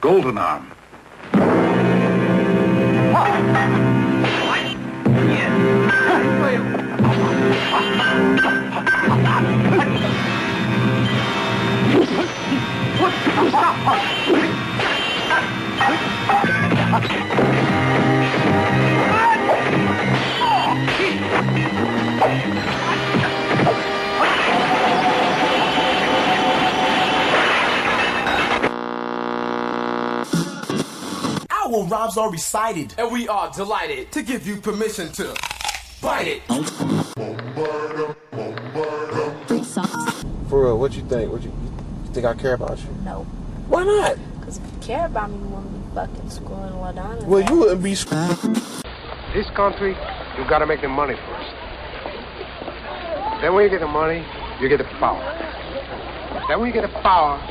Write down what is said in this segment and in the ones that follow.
Golden Arm. Our rhymes are recited, and we are delighted to give you permission to bite it. For real, what you think? You think I care about you? No. Why not? Because if you care about me, you wouldn't be fucking screwing Ladonna. Well, you wouldn't be. This country, you gotta make the money first. Then when you get the money, you get the power. Then when you get the power,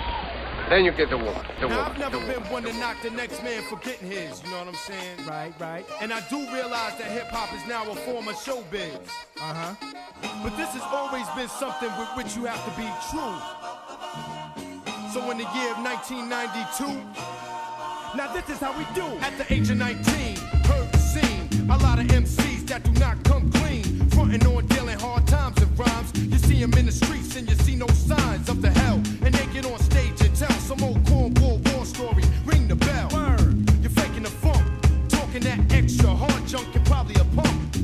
then you get the woman. Now, I've never been one to knock the next man for getting his, you know what I'm saying? Right. And I do realize that hip-hop is now a form of showbiz. But this has always been something with which you have to be true. So in the year of 1992, now this is how we do. At the age of 19, heard the scene. A lot of MCs that do not come clean. Frontin' on dealing hard times and rhymes. You see them in the streets and you see no signs of the hell. And they get on stage and tell some old cornball war story. Ring the bell. Word. You're faking the funk. Talking that extra hard junk, you're probably a punk.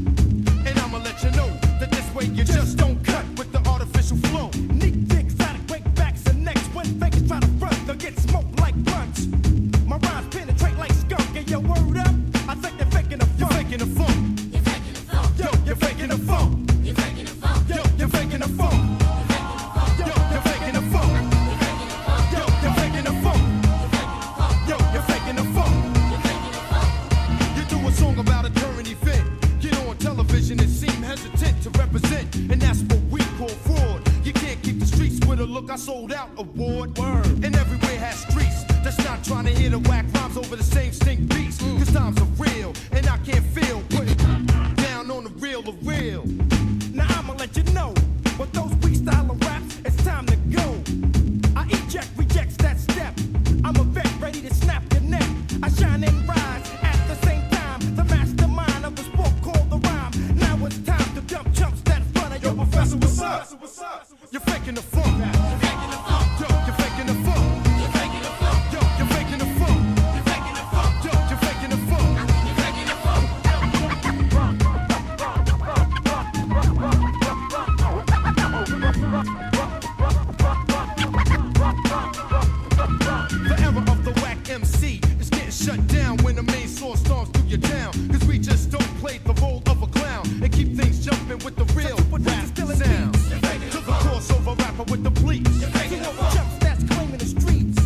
And I'ma let you know that this way you just don't cut with the artificial flow. Neat dicks, exotic breakbacks and necks. When fakers try to front, they'll get smoked like blunts. My rhymes penetrate like skunk. And your word up, I think they're faking the funk. You're faking the funk. You're faking the funk. Yo, you're faking the funk. You're faking the funk. Yo, you're faking the funk. Yo, you're faking the funk. Yo, you're faking the funk. Yo, you're faking the funk. You do a song about a current event. Get on television and seem hesitant to represent. And that's what we call fraud. You can't keep the streets with a look I sold out award. Word. And everywhere has streets that's not trying to hear the whack rhymes over the same stink beats. Cause times are real and I can't feel put it down on the real of real. Now I'ma let you know, with those freestyle raps, it's time to go. I eject, rejects that step. I'm a vet ready to snap your neck. I shine and rise at the same time. The mastermind of the sport called the rhyme. Now it's time to dump chumps that front of your professor. What's up? You're faking the funk. You're faking the funk. Yo, you're faking the funk. You're faking the funk. Yo, you're faking the funk. You're faking the funk. Yo, you're faking the funk. You're faking the funk. The era of the whack MC is getting shut down when the main source storms through your town. Cause we just don't play the role of a clown and keep things jumping with the real rap sound. To the crossover rapper with the bleeps. To all the chumps that's claiming the streets.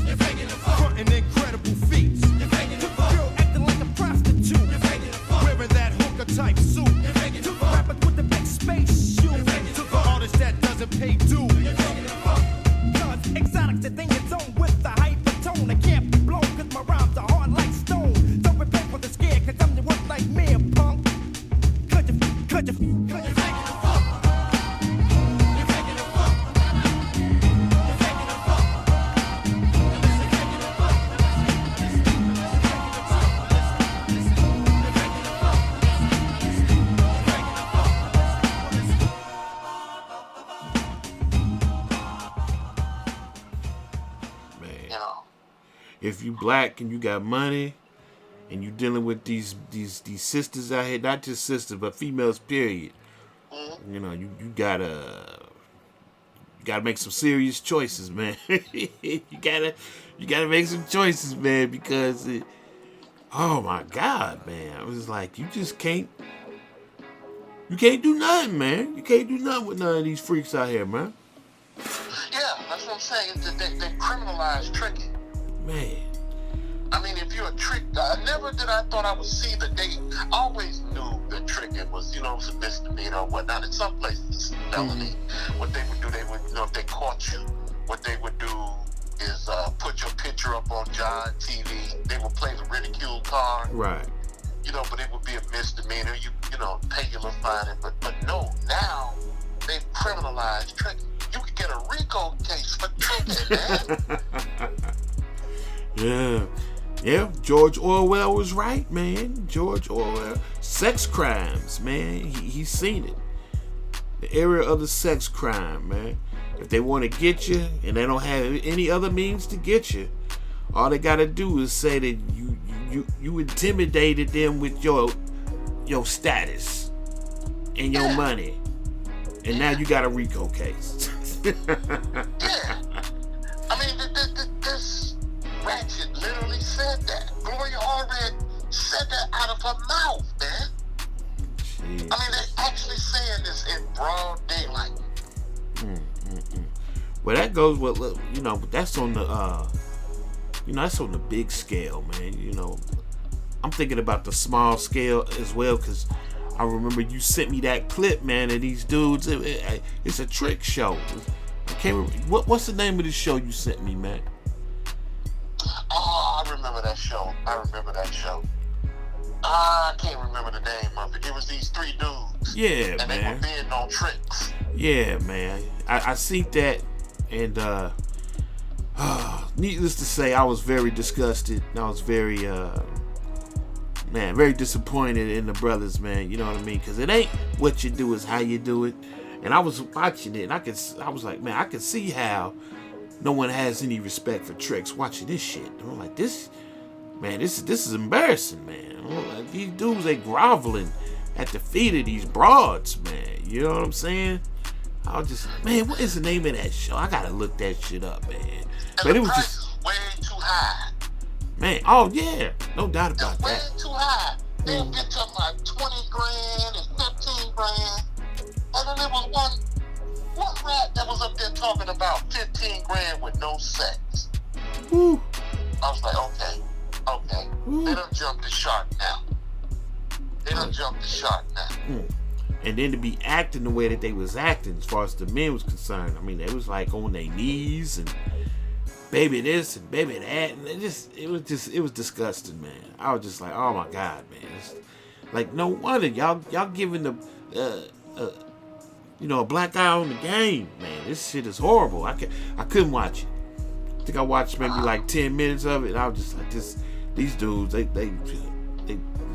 Frontin' incredible feats. To the girl acting like a prostitute. Wearing that hooker type suit. To the rappers with the big space shoes. To the artist that doesn't pay due. Cause exotic the thing is on with the hypertone. I can't be blown cause my rhymes are hard like stone. Don't repent for the scare cause I'm the one like me, punk. Could you faking the funk? You're faking the funk. You're faking the funk. You're faking the funk. Man, if you black and you got money and you dealing with these sisters out here, not just sisters but females, period. You know, you gotta make some serious choices, man. you gotta make some choices, man, because oh my God, man, I was like, you can't do nothing, man. You can't do nothing with none of these freaks out here, man. Yeah, that's what I'm saying. They criminalize tricking. Man. I mean, if you're a trick, never did I thought I would see the day. I always knew that tricking was, a misdemeanor or whatnot. In some places, it's felony. What they would do, if they caught you, what they would do is put your picture up on John TV. They would play the ridicule card. Right. But it would be a misdemeanor. You pay your little fine. But no, now they've criminalized tricking. You could get a RICO case for tricking, man. Yeah. Yeah, George Orwell was right, man. George Orwell. Sex crimes, man. He's seen it. The era of the sex crime, man. If they want to get you and they don't have any other means to get you, all they gotta do is say that you intimidated them with your status and your money, and now you got a RICO case. Yeah. I mean, this ratchet literally said that. Gloria already said that out of her mouth, man. Jeez. I mean, they're actually saying this in broad daylight. Well, that goes with, that's on the, that's on the big scale, man. I'm thinking about the small scale as well, because I remember you sent me that clip, man, of these dudes. It's a trick show. I can't remember. What's the name of the show you sent me, man? Oh, I remember that show. I can't remember the name of it. It was these 3 dudes. Yeah, and man. they were bidding on tricks. Yeah, man. I seen that, and needless to say, I was very disgusted. I was very, very disappointed in the brothers, man. You know what I mean? Because it ain't what you do, it's how you do it. And I was watching it, and I was like, man, I can see how no one has any respect for tricks watching this shit. I'm like, this is embarrassing, man. Like, these dudes, they groveling at the feet of these broads, man. You know what I'm saying? I was just, man, what is the name of that show? I gotta look that shit up, man. And but the it was price just is way too high. Man, oh yeah, no doubt about it's way that. too high. They'll get to like 20 grand and 15 grand. And then there was one rat that was up there talking about 15 grand with no sex. Woo. I was like, okay. Woo. They done jumped the shark now. And then to be acting the way that they was acting, as far as the men was concerned, I mean, they was like on their knees and baby this and baby that, and it was disgusting, man. I was just like, oh my God, man. It's like, no wonder y'all giving the a black eye on the game, man. This shit is horrible. I couldn't watch it. I think I watched maybe like 10 minutes of it, and I was just like, these dudes, they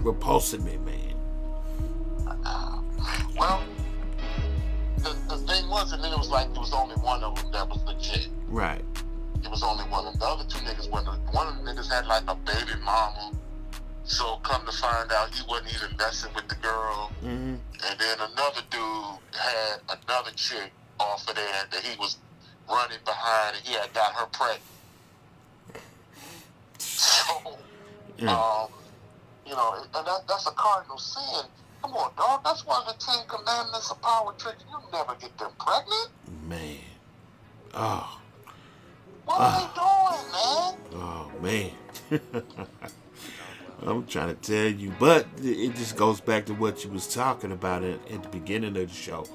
repulsing me, man. Well, the thing was, and then it was like there was only one of them that was legit. Right. It was only one of them. The other 2 niggas one of the niggas had like a baby mama. So come to find out, he wasn't even messing with the girl. Mm-hmm. And then another dude had another chick off of there that he was running behind, and he had got her pregnant. So, and that's a cardinal sin. Come on, dog. That's one of the 10 commandments of power tricks. You never get them pregnant. Man. Oh. What are they doing, man? Oh, man. I'm trying to tell you. But it just goes back to what you was talking about at the beginning of the show.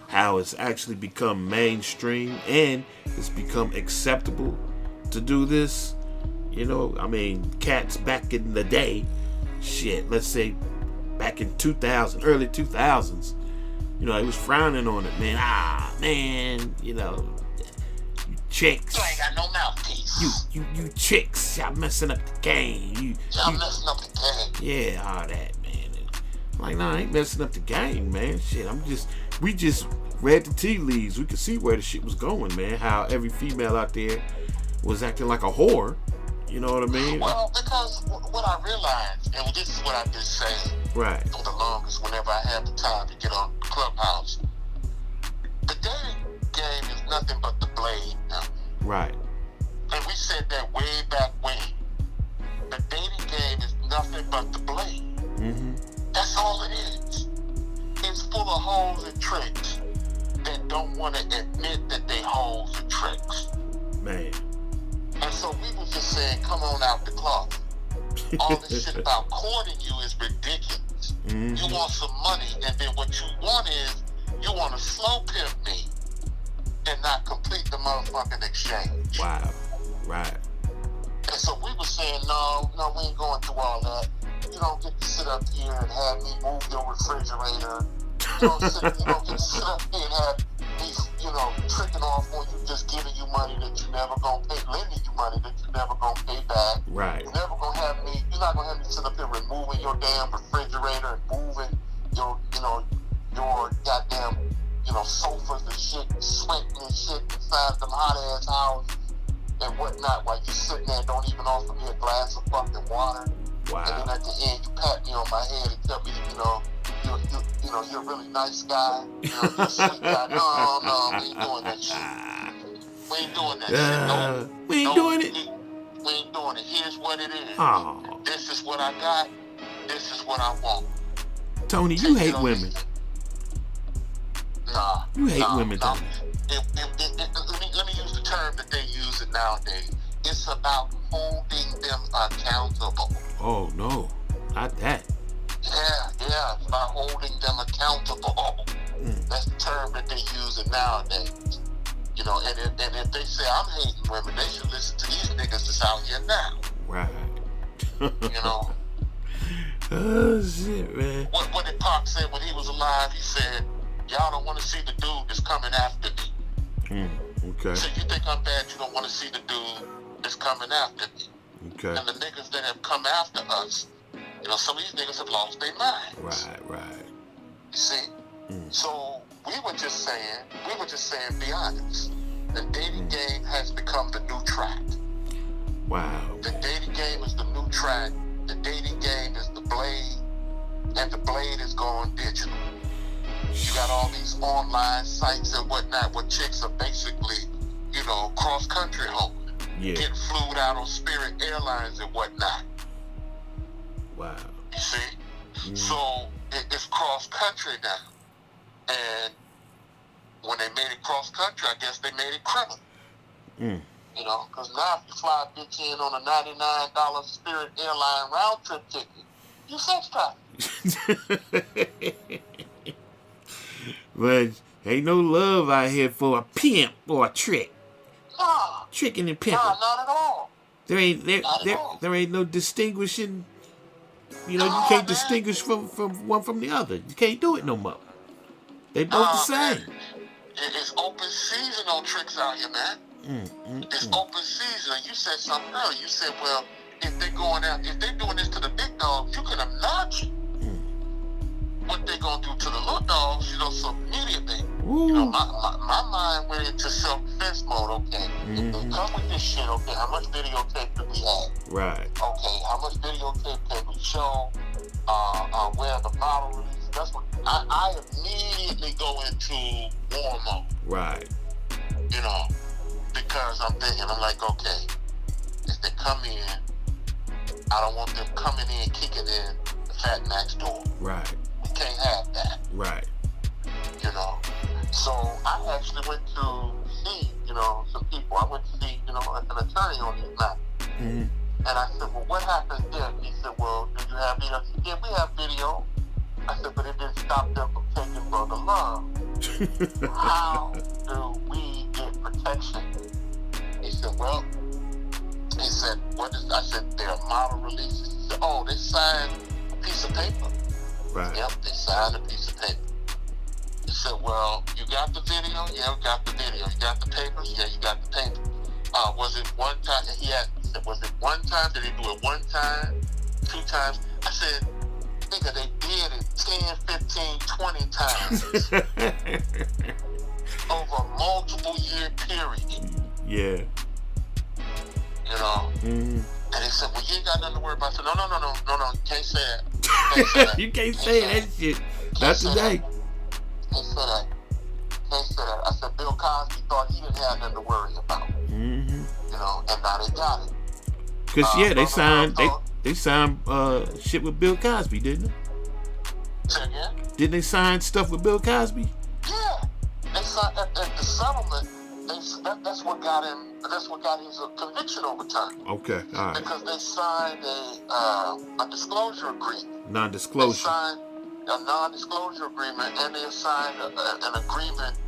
How it's actually become mainstream and it's become acceptable to do this. I mean, cats back in the day, let's say back in 2000, early 2000s, it was frowning on it, man. You chicks. You ain't got no mouthpiece. You chicks, y'all messing up the game. Y'all messing up the game. Yeah, all that, man. I'm like, I ain't messing up the game, man. Shit, we just read the tea leaves. We could see where the shit was going, man. How every female out there was acting like a whore. You know what I mean? Well, because what I realized, and this is what I've been saying right for the longest, whenever I have the time to get on Clubhouse, the dating game is nothing but the blade now. Right. And we said that way back when. The dating game is nothing but the blade. Mm-hmm. That's all it is. It's full of holes and tricks that don't want to admit that they holes and tricks. Man. And so we was just saying, come on out the closet. All this shit about courting you is ridiculous. Mm-hmm. You want some money, and then what you want is, you want to slow pimp me and not complete the motherfucking exchange. Wow. Right. And so we were saying, no, we ain't going through all that. You don't get to sit up here and have me move your refrigerator. You don't get to sit up here and have me, tricking off on you, just giving you money that you never gonna pay, lending you money that you never gonna pay back. Right. You're never gonna have not gonna have me sit up here removing your damn refrigerator and moving your goddamn, sofas and shit, sweating and shit inside them hot ass houses and whatnot while you sitting there and don't even offer me a glass of fucking water. Wow. And then at the end you pat me on my head and tell me, you're a really nice guy. You're a sweet guy. No, we ain't doing that shit. We ain't doing that shit. We ain't doing it. We ain't doing it. Here's what it is. Oh. This is what I got. This is what I want. Tony, you hate women. Nah. You hate women, nah. Tony. Let me use the term that they use it nowadays. It's about holding them accountable. Oh, no. Not that. Yeah, it's about holding them accountable. That's the term that they use it nowadays. And if they say I'm hating women, they should listen to these niggas that's out here now. Right. Oh, shit, man. What did Pac say when he was alive? He said, y'all don't want to see the dude that's coming after me. Okay. So you think I'm bad, you don't want to see the dude that's coming after me. Okay. And the niggas that have come after us, some of these niggas have lost their mind. Right. You see? So we were just saying, be honest. The dating game has become the new track. Wow. The dating game is the new track. The dating game is the blade. And the blade is going digital. You got all these online sites and whatnot where chicks are basically, cross-country home. Yeah. Getting flued out on Spirit Airlines and whatnot. Wow. You see? So it's cross-country now. And when they made it cross-country, I guess they made it criminal. Because now if you fly a bitch in on a $99 Spirit Airline round-trip ticket, you sex trafficking. But ain't no love out here for a pimp or a trick. Nah. Tricking and pimping. Nah, not at all. There ain't no distinguishing. You can't distinguish from one from the other. You can't do it no more. They both the same. It's open season on tricks out here, man. It's open season. And you said something earlier. You said, well, if they're doing this to the big dogs, you can imagine what they're gonna do to the little dogs. So immediately, my mind went into self-defense mode. Okay, if they come with this shit, okay, how much videotape do we have? Right. Okay, how much videotape can we show? Where the model release? That's what I immediately go into war mode. Right. Because I'm thinking, I'm like, okay, if they come in, I don't want them coming in, kicking in the Fat Max door. Right. We can't have that. Right. So I actually went to see, some people. I went to see, an attorney on these matters. And I said, well, what happened there? He said, well, do you have video? I said, yeah, we have video. I said, but it didn't stop them from taking Brother Love. How do we get protection? He said, well, what is, I said, there are model releases. He said, oh, they signed a piece of paper. Right. Yep, they signed a piece of paper. He said, well, you got the video? Yeah, we got the video. You got the papers? Yeah, you got the papers. Was it one time? He asked me, said, was it one time? Did they do it one time? 2 times? I said, nigga, they did it 10, 15, 20 times. Over a multiple year period. Yeah. And they said, well, you ain't got nothing to worry about. I said, no, you can't say that. You can't say that shit. Not today. Can't say that. I said, Bill Cosby thought he didn't have nothing to worry about. And now they got it. Cause they signed shit with Bill Cosby, didn't they? Say again? Didn't they sign stuff with Bill Cosby? Yeah. They signed at the settlement. That's what got him. That's what got his conviction overturned. Okay, all right. Because they signed a disclosure agreement. Non-disclosure. They signed a non-disclosure agreement, and they signed an agreement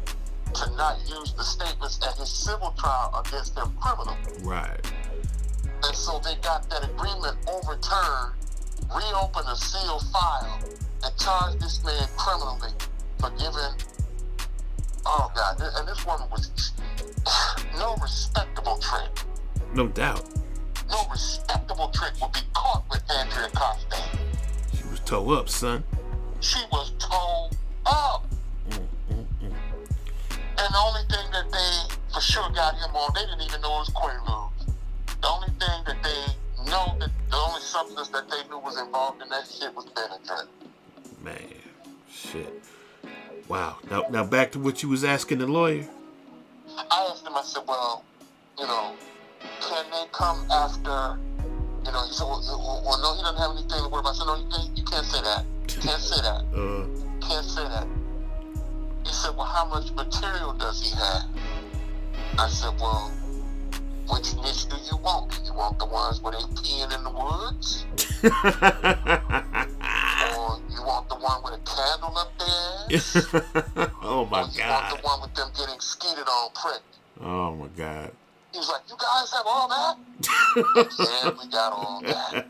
to not use the statements at his civil trial against him criminal. Right. And so they got that agreement overturned, reopened a sealed file, and charged this man criminally for giving. Oh God! And this woman was no respectable trick. No doubt. No respectable Purple Trick would be caught with Andrea Costa. She was toe up, son. She was toe up. And the only thing that they for sure got him on, they didn't even know it was Quaaludes. The only thing that they know, that the only substance that they knew was involved in that shit was Benadryl. Man, shit. Wow. Now back to what you was asking the lawyer. I asked him, I said, well, you know, can they come after, you know, he said, well no, he doesn't have anything to worry about. I said, no, you can't say that. Can't say that. Can't say that. He said, well, how much material does he have? I said, well, which niche do you want? Do you want the ones where they peeing in the woods? Or you want the one with a candle up there? Oh my or you God. want the one with them getting skeeted on pregnant? Oh my God. He was like, you guys have all that? Yeah, we got all that.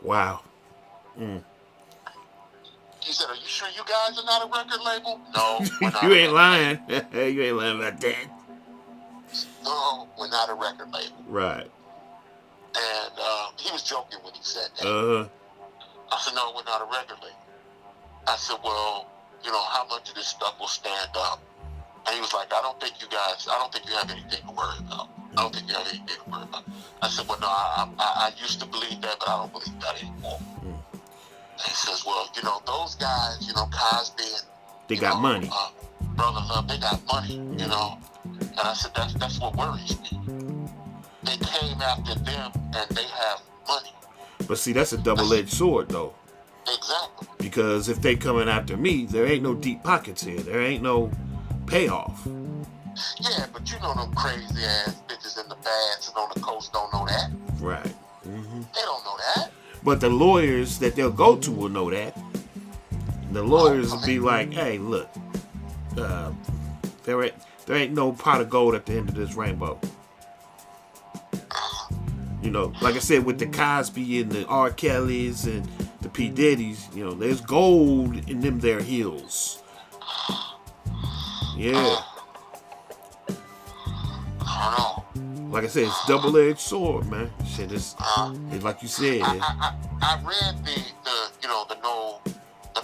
Wow. He said, are you sure you guys are not a record label? No, we're not. You ain't lying. You ain't lying about that. No, we're not a record label. Right. And he was joking when he said that. I said, no, we're not a record label. I said, well, you know, how much of this stuff will stand up? And he was like, I don't think you have anything to worry about. I don't think you have anything to worry about. I said, well, no, I used to believe that, but I don't believe that anymore. And he says, well, you know, those guys, you know, Cosby and they got money. Brother Love, they got money, you know. And I said, that's what worries me. They came after them and they have money. But see, that's a double-edged sword, though. Exactly. Because if they coming after me, there ain't no deep pockets here. There ain't no payoff. Yeah, but you know them crazy ass bitches in the bads and on the coast don't know that. Right. They don't know that. But the lawyers that they'll go to will know that. The lawyers will be like, hey, look, there ain't no pot of gold at the end of this rainbow. You know, like I said, with the Cosby and the R. Kellys and the P. Diddy's, you know, there's gold in them their heels. Yeah. I don't know. Like I said, it's double-edged sword, man. Shit, it's like you said. I read the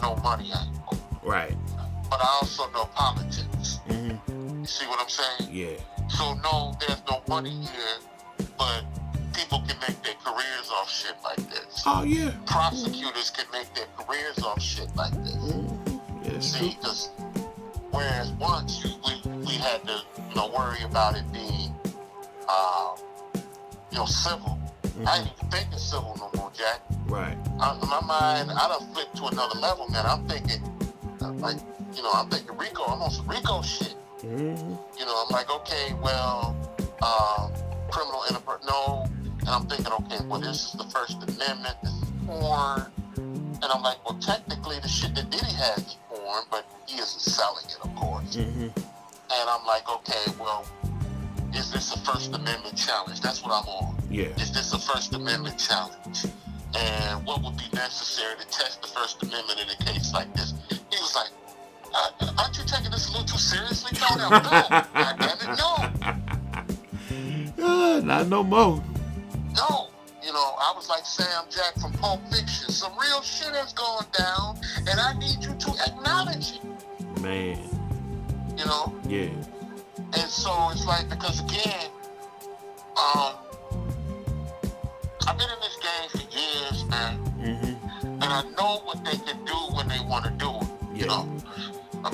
no money angle. Right. But I also know politics. You see what I'm saying? Yeah. So no, there's no money here, but people can make their careers off shit like this. Oh yeah. Prosecutors can make their careers off shit like this. Yeah, see, because whereas once we had to, you know, worry about it being, you know, civil. I ain't even thinking civil no more, Jack. Right. My mind, I done flipped to another level, man. I'm thinking, like, you know, I'm thinking Rico. I'm on some Rico shit. You know, I'm like, okay, well, criminal enterprise, no. And I'm thinking, okay, well, this is the First Amendment, this is porn. And I'm like, well, technically, the shit that Diddy has is porn, but he isn't selling it, of course. And I'm like, okay, well, is this a First Amendment challenge? That's what I'm on. Yeah. Is this a First Amendment challenge? And what would be necessary to test the First Amendment in a case like this? He was like, aren't you taking this a little too seriously? No, goddammit, no. Not no more. No. You know, I was like Sam Jack from Pulp Fiction. Some real shit has gone down, and I need you to acknowledge it. Man. You know? Yeah. And so it's like, because again, I've been in this game for years, man. And I know what they can do when they want to do it. Yeah. You know?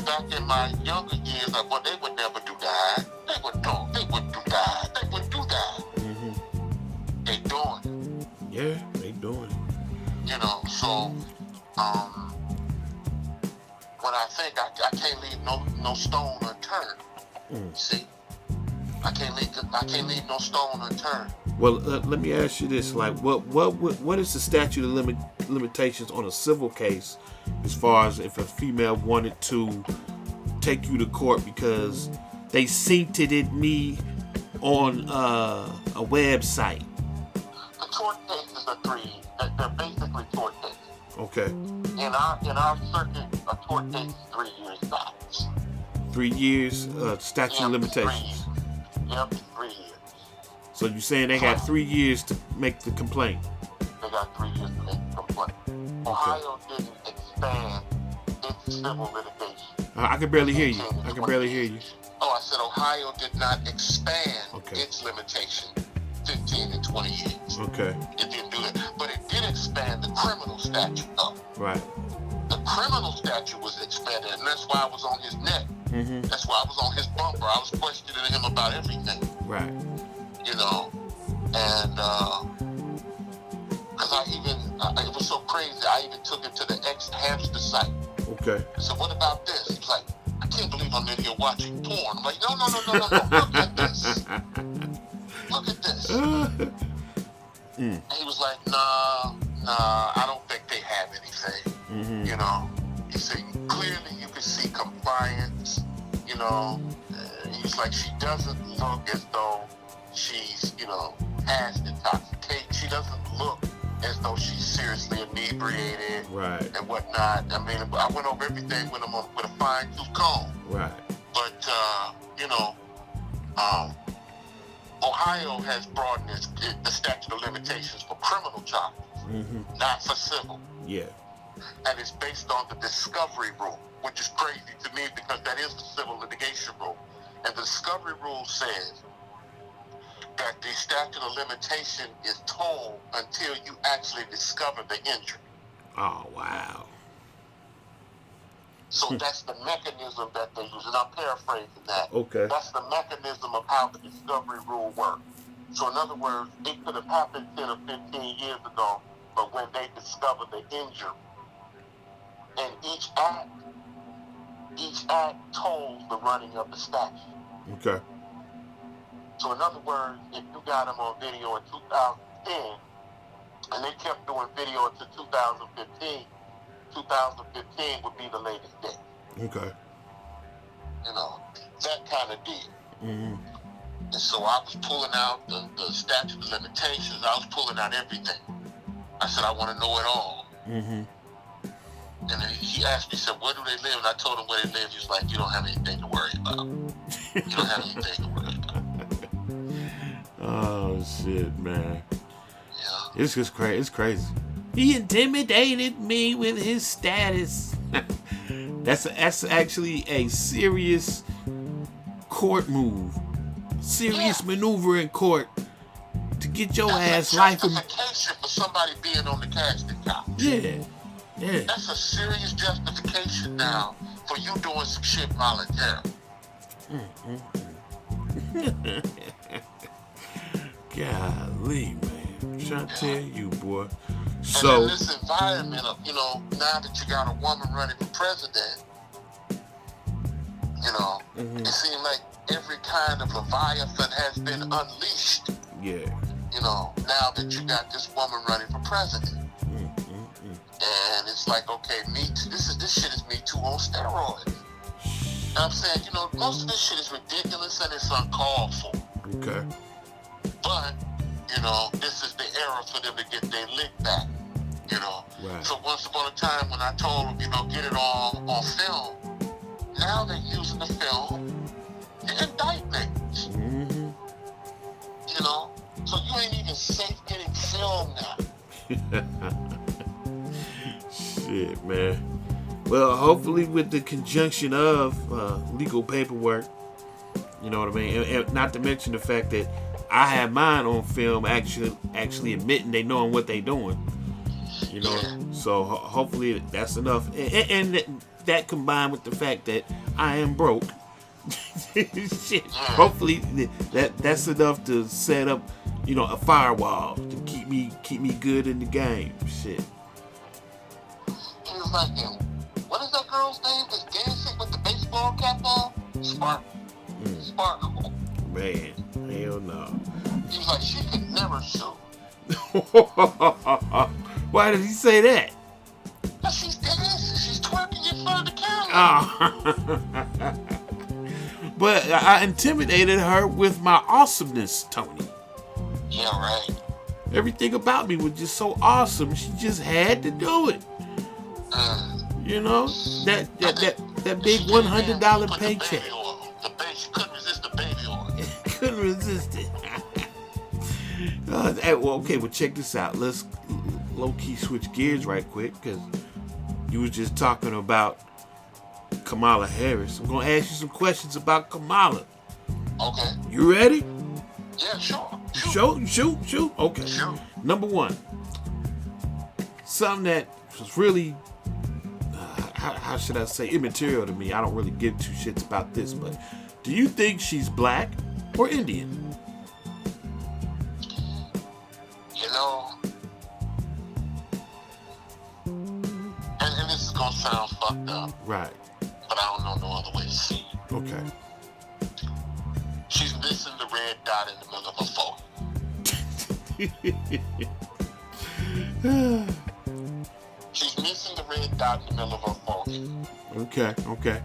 Back in my younger years, I thought they would never do that. They wouldn't do that. They wouldn't do that. They doing it. Yeah, they doing it. You know, so when I think I can't leave no stone unturned. See? I can't leave no stone unturned. Well, let me ask you this: like, what is the statute of limitations on a civil case, as far as if a female wanted to take you to court because they synced me on a website? The tort cases are three. They're basically tort cases. Okay. In our circuit, a tort case is 3 years back. 3 years statute of limitations. 3 years. Yep, 3 years. So you're saying they got 3 years to make the complaint? They got 3 years to make the complaint. Ohio didn't expand its civil litigation. I can barely hear you. I can barely hear you. Oh, I said Ohio did not expand its limitation 15 and 20 years. Okay. It didn't do that. But it did expand the criminal statute up. Right. The criminal statute was expanded, and that's why I was on his neck. Mm-hmm. That's why I was on his bumper. I was questioning him about everything. Right. You know, and because it was so crazy, I even took him to the ex-hamster site. Okay. I said, what about this? He was like, I can't believe I'm in here watching porn. I'm like, no. Look at this. Look at this. And he was like, nah, I don't think they have anything. Mm-hmm. You know, he said, clearly you can see compliance. You know, he's like, she doesn't look as though she's, you know, has intoxication. She doesn't look as though she's seriously inebriated, right, and whatnot. I mean, I went over everything with him with a fine-tooth comb. Right. But you know, Ohio has broadened the statute of limitations for criminal charges, not for civil. Yeah. And it's based on the discovery rule, which is crazy to me because that is the civil litigation rule. And the discovery rule says that the statute of limitation is told until you actually discover the injury. Oh, wow. So that's the mechanism that they use, and I'm paraphrasing that. Okay. That's the mechanism of how the discovery rule works. So in other words, it could have happened 10 or 15 years ago, but when they discovered the injury, and each act tolls the running of the statute. Okay. So in other words, if you got them on video in 2010, and they kept doing video until 2015, 2015 would be the latest date. Okay. You know, that kind of deal. Mm-hmm. And so I was pulling out the statute of limitations. I was pulling out everything. I said, I want to know it all. Mm-hmm. And then he asked me, he said, where do they live? And I told him where they live. He was like, you don't have anything to worry about. You don't have anything to worry about. Oh, shit, man. Yeah. It's just crazy. It's crazy. He intimidated me with his status. That's actually a serious court move. Serious maneuver in court to get your ass life. That's a justification for somebody being on the casting couch. Yeah. Yeah. That's a serious justification now for you doing some shit voluntarily. Golly, man. I'm trying to tell you, boy. So, and in this environment of, you know, now that you got a woman running for president, you know, it seems like every kind of Leviathan has been unleashed. Yeah. You know, now that you got this woman running for president. And it's like, okay, this shit is Me Too on steroids. And I'm saying, you know, most of this shit is ridiculous and it's uncalled for. Okay. But, you know, this is the era for them to get their lick back, you know. Right. So once upon a time when I told them, you know, get it on film, now they're using the film to indict niggas. You know? So you ain't even safe getting film now. Shit, man. Well, hopefully with the conjunction of legal paperwork, you know what I mean? And not to mention the fact that I have mine on film actually admitting they knowing what they doing. You know? So hopefully that's enough. And that combined with the fact that I am broke. Shit. Hopefully that's enough to set up, you know, a firewall to keep me good in the game. Shit. He was like, what is that girl's name that's dancing with the baseball cap on? Sparkle. Man, hell no. He was like, she could never sue. Why did he say that? But she's dancing. She's twerking in front of the camera. Oh. But I intimidated her with my awesomeness, Tony. Yeah, right. Everything about me was just so awesome. She just had to do it. You know, that big $100 paycheck. She couldn't resist the baby oil. Couldn't resist it. Okay, well, check this out. Let's low-key switch gears right quick, because you was just talking about Kamala Harris. I'm going to ask you some questions about Kamala. Okay. You ready? Yeah, sure. Shoot. Okay. Sure. Number one. Something that was really, how should I say, immaterial to me. I don't really give two shits about this, but do you think she's black or Indian? You know, and this is going to sound fucked up. Right. But I don't know no other way to see it. Okay. She's missing the red dot in the middle of her forehead. She's missing the red dot in the middle of her forehead. Okay.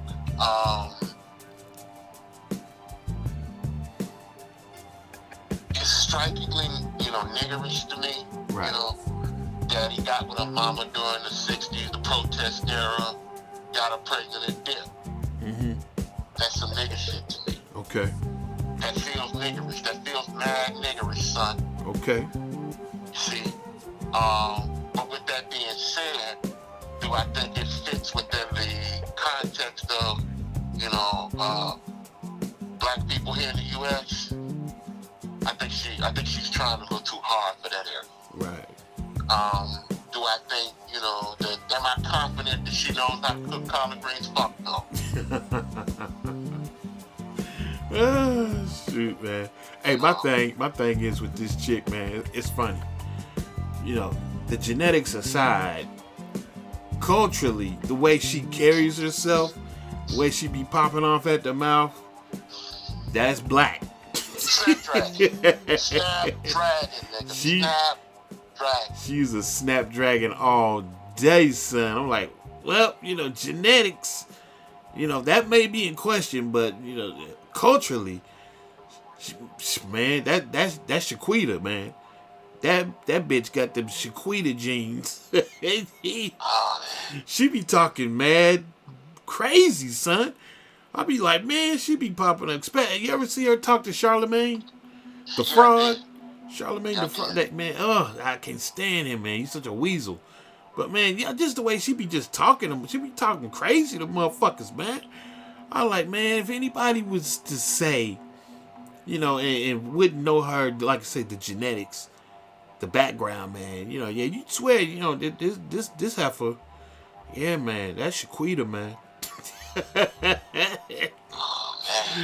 It's strikingly, niggerish to me. Right. Daddy got with her mama during the 60s, the protest era, got her pregnant and dip. Mm-hmm. That's some nigger shit to me. Okay. That feels niggerish. That feels mad niggerish, son. Okay. See? But with that being said, do I think it fits within the context of, black people here in the U.S.? I think she's trying a little too hard for that area. Right. Do I think, am I confident that she knows how to cook collard greens? Fuck no. Shoot, man. Hey, my thing is with this chick, man, it's funny. The genetics aside, culturally, the way she carries herself, the way she be popping off at the mouth, that's black. Snapdragon, nigga. Snapdragon. She's a snapdragon all day, son. I'm like, well, genetics, that may be in question, but culturally, man, that's Shaquita, man. That bitch got them Shaquita genes. She be talking mad crazy, son. I be like, man, she be popping up. You ever see her talk to Charlemagne? The fraud? Charlemagne the fraud. That man, I can't stand him, man. He's such a weasel. But man, just the way she be just talking, she be talking crazy to motherfuckers, man. I like, man, if anybody was to say, and wouldn't know her, like I say, the genetics, the background, man, you'd swear, this heifer, yeah, man, that's Shaquita, man.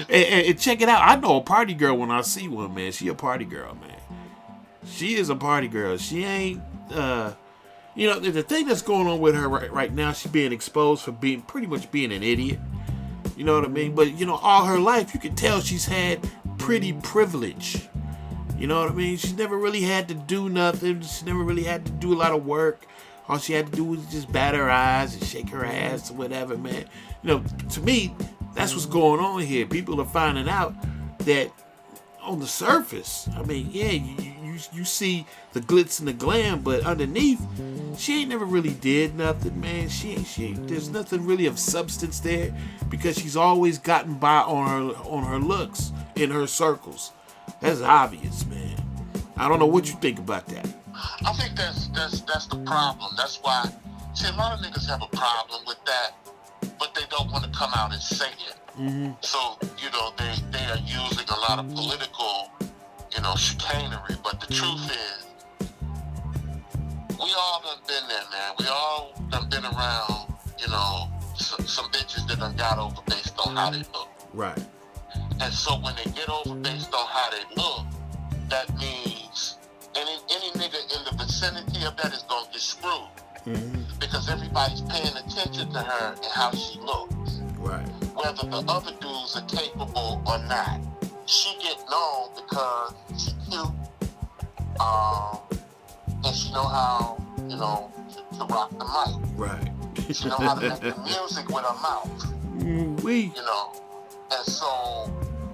and check it out. I know a party girl when I see one, man. She a party girl, man. She is a party girl. She ain't, the thing that's going on with her right now, she being exposed for pretty much being an idiot. You know what I mean? But, all her life, you can tell she's had pretty privilege. You know what I mean? She never really had to do nothing. She never really had to do a lot of work. All she had to do was just bat her eyes and shake her ass or whatever, man. To me, that's what's going on here. People are finding out that on the surface, I mean, yeah, you see the glitz and the glam, but underneath, she ain't never really did nothing, man. She there's nothing really of substance there, because she's always gotten by on her looks in her circles. That's obvious, man. I don't know what you think about that. I think that's the problem. That's why, see, a lot of niggas have a problem with that, but they don't want to come out and say it. Mm-hmm. So, they are using a lot of political, chicanery. But the truth is, we all done been there, man. We all done been around, some bitches that done got over based on how they look. Right. And so when they get over based on how they look, that means any nigga in the vicinity of that is gonna get screwed. Mm-hmm. Because everybody's paying attention to her and how she looks. Right. Whether the other dudes are capable or not. She get known because she cute, and she know how, to rock the mic. Right. She know how to make the music with her mouth. And so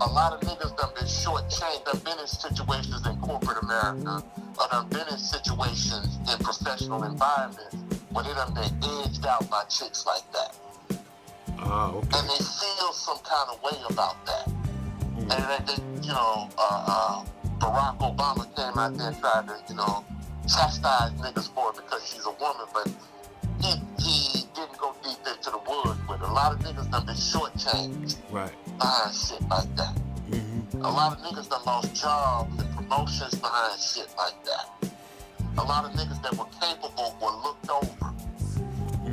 a lot of niggas done been shortchanged, done been in situations in corporate America, or done been in situations in professional environments where they done been edged out by chicks like that. Okay. And they feel some kind of way about that. And they Barack Obama came came out there and tried to, chastise niggas for it because she's a woman, but he didn't go deep into the woods with it. A lot of niggas done been shortchanged behind shit like that. Mm-hmm. A lot of niggas done lost jobs and promotions behind shit like that. A lot of niggas that were capable were looked over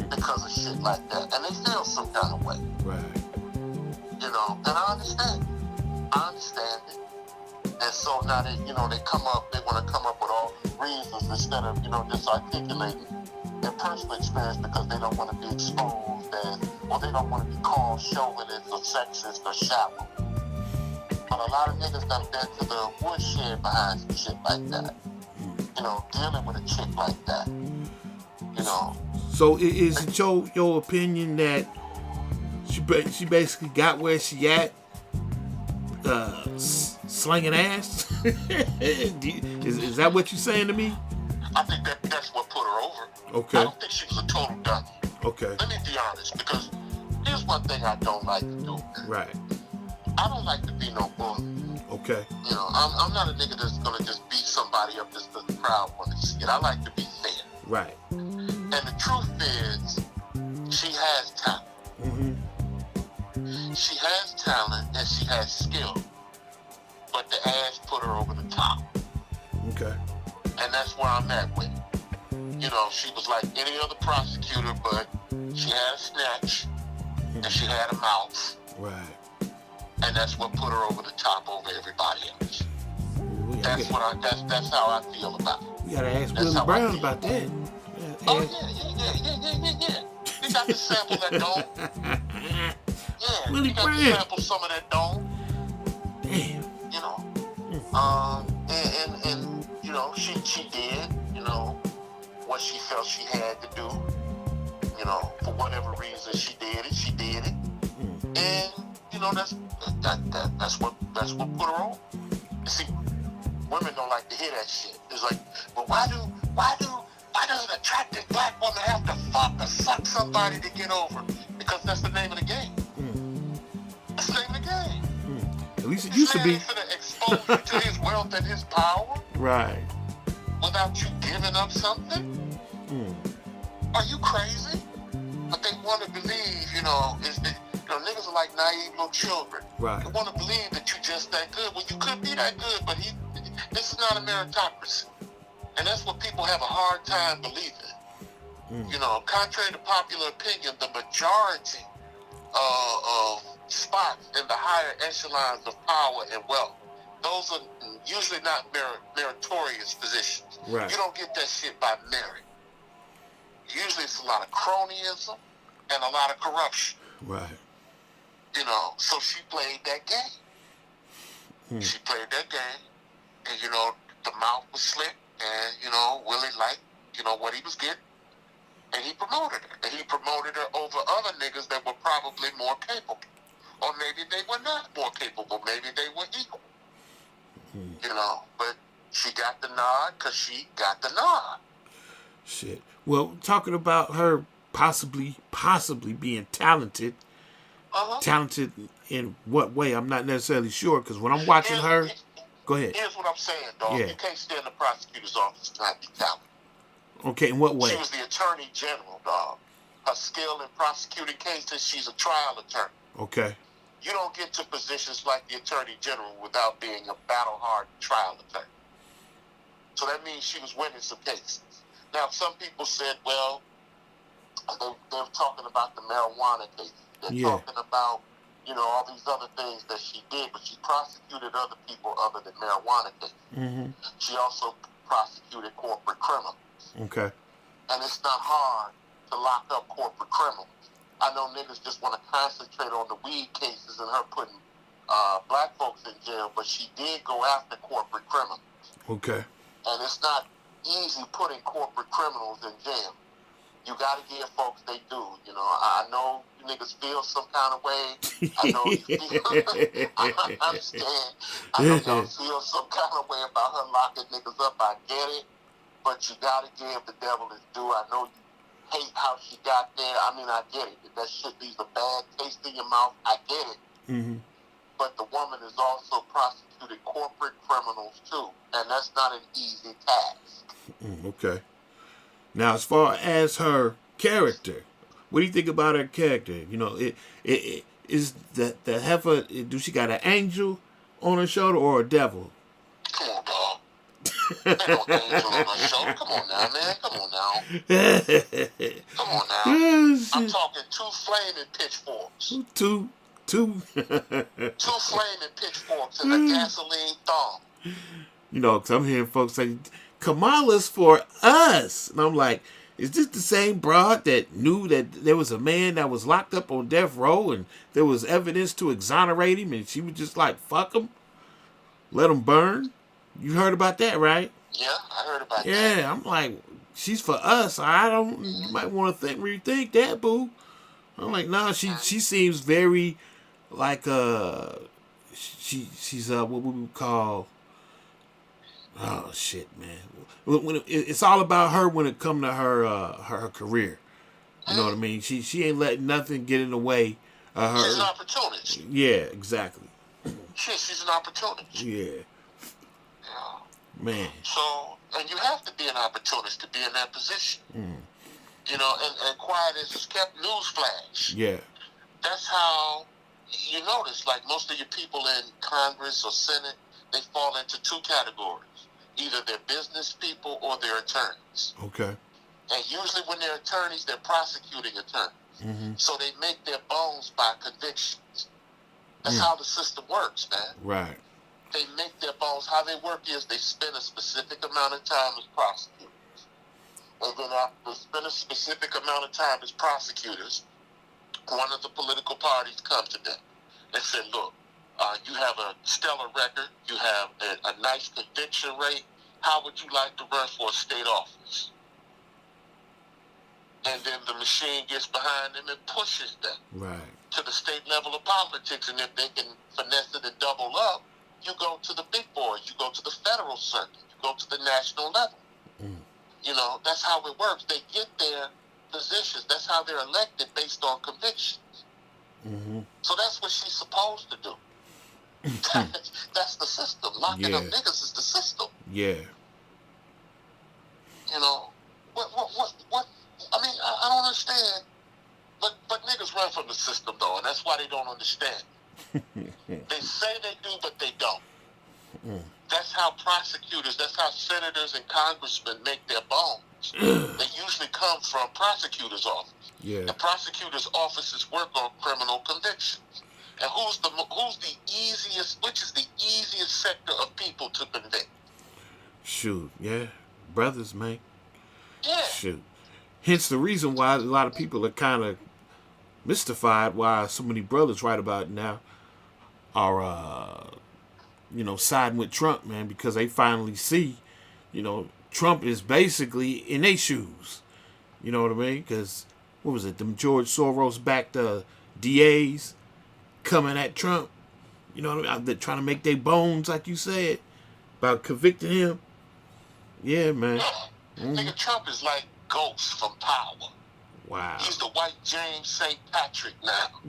because of shit like that. And they feel some kind of way. Right. And I understand it. I understand it. And so now they, they want to come up with all reasons instead of, just articulating their personal experience because they don't want to be exposed as, or they don't want to be called chauvinist or sexist or shallow. But a lot of niggas done been to the woodshed behind some shit like that. Dealing with a chick like that. So is it your opinion that she basically got where she at, slinging ass? is that what you're saying to me? I think that's what put her over. Okay. I don't think she was a total dummy. Okay. Let me be honest, because here's one thing I don't like to do. Right. I don't like to be no bully. Okay. I'm not a nigga that's gonna just beat somebody up just because the crowd want to see it. I like to be fair. Right. And the truth is, she has talent. Mm-hmm. She has talent and she has skill, but the ass put her over the top. Okay. And that's where I'm at with it. She was like any other prosecutor, but she had a snatch and she had a mouth. Right. And that's what put her over the top over everybody else. That's how I feel about it. We gotta ask Willie Brown about that. Oh yeah. You got to sample that dome. Yeah, Willie you got Brown. to sample some of that dome. Damn. And she did, what she felt she had to do. For whatever reason she did it. And that's what put her on. You see, women don't like to hear that shit. It's like, but why does an attractive black woman have to fuck or suck somebody to get over? Because that's the name of the game. That's the name of the game. At least it used to be. This man ain't finna expose you to his wealth and his power. Right. Without you giving up something. Are you crazy? But they want to believe, niggas are like naive little children. Right. They want to believe that you're just that good. Well, you could be that good, but this is not a meritocracy. And that's what people have a hard time believing. Contrary to popular opinion, the majority of spots in the higher echelons of power and wealth, those are usually not meritorious positions. Right. You don't get that shit by merit. Usually it's a lot of cronyism and a lot of corruption. Right. So she played that game. She played that game, and the mouth was slick, and Willie liked, what he was getting, and he promoted her. And he promoted her over other niggas that were probably more capable. Or maybe they were not more capable, maybe they were equal. But she got the nod because she got the nod. Shit. Well, talking about her possibly being talented, talented in what way? I'm not necessarily sure, because when I'm watching her, go ahead. Here's what I'm saying, dog. Yeah. You can't stay in the prosecutor's office and not be talented. Okay, in what way? She was the attorney general, dog. Her skill in prosecuting cases, she's a trial attorney. Okay. You don't get to positions like the attorney general without being a battle-hard trial attorney. So that means she was winning some cases. Now, some people said, well, they're talking about the marijuana cases. They're talking about, all these other things that she did, but she prosecuted other people other than marijuana cases. Mm-hmm. She also prosecuted corporate criminals. Okay. And it's not hard to lock up corporate criminals. I know niggas just want to concentrate on the weed cases and her putting black folks in jail, but she did go after corporate criminals. Okay. And it's not easy putting corporate criminals in jail. You got to give folks they do. I know you niggas feel some kind of way. I know you feel. I understand. I know y'all feel some kind of way about her locking niggas up. I get it. But you got to give the devil his due. I know you hate how she got there. I mean, I get it. That shit leaves a bad taste in your mouth. I get it. Mm-hmm. but the woman has also prosecuted corporate criminals too, and that's not an easy task. Okay. Now, as far as her character, what do you think about her character? You know, it is the heifer. Do she got an angel on her shoulder or a devil? Come on, dog. Ain't no angel on her shoulder. Come on now, man. Come on now. Come on now. I'm talking 2 flaming pitchforks. Two. Two flaming pitchforks and a gasoline thumb. You know, because I'm hearing folks say, Kamala's for us. And I'm like, is this the same broad that knew that there was a man that was locked up on death row and there was evidence to exonerate him and she was just like, fuck him, let him burn? You heard about that, right? Yeah, I heard about that. Yeah, I'm like, she's for us. You might want to rethink that, boo. I'm like, no, she seems very like, she's what we would call, oh shit, man. When it's all about her when it come to her career. You know what I mean? She ain't letting nothing get in the way of her. She's an opportunist. Yeah, exactly. She's an opportunist. Yeah. Man. So, and you have to be an opportunist to be in that position. You know, and quiet as it's kept, newsflash. Yeah. That's how you notice, like most of your people in Congress or Senate, they fall into 2 categories. Either they're business people or they're attorneys. Okay. And usually when they're attorneys, they're prosecuting attorneys. So they make their bones by convictions. That's how the system works, man. Right. They make their bones. How they work is they spend a specific amount of time as prosecutors. And then after they spend a specific amount of time as prosecutors, one of the political parties come to them and say, look, you have a stellar record. You have a nice conviction rate. How would you like to run for a state office? And then the machine gets behind them and pushes them to the state level of politics. And if they can finesse it and double up, you go to the big boys. You go to the federal circuit. You go to the national level. You know, that's how it works. They get their positions. That's how they're elected, based on convictions. So that's what she's supposed to do. That's the system. Locking up niggas is the system. Yeah. You know, what? I mean, I don't understand. But niggas run from the system, though, and that's why they don't understand. They say they do, but they don't. That's how prosecutors, that's how senators and congressmen make their bones. They usually come from prosecutors' office. Yeah. The prosecutors' offices work on criminal convictions. And who's the easiest? Which is the easiest sector of people to convict? Shoot, yeah, brothers, man. Yeah. Shoot. Hence the reason why a lot of people are kind of mystified why so many brothers right about now are, siding with Trump, man, because they finally see, Trump is basically in their shoes. You know what I mean? Because, what was it, them George Soros-backed DAs coming at Trump? You know what I mean? They're trying to make their bones, like you said, about convicting him. Yeah, man. Yeah. Nigga, Trump is like Ghost from Power. Wow. He's the white James St. Patrick now.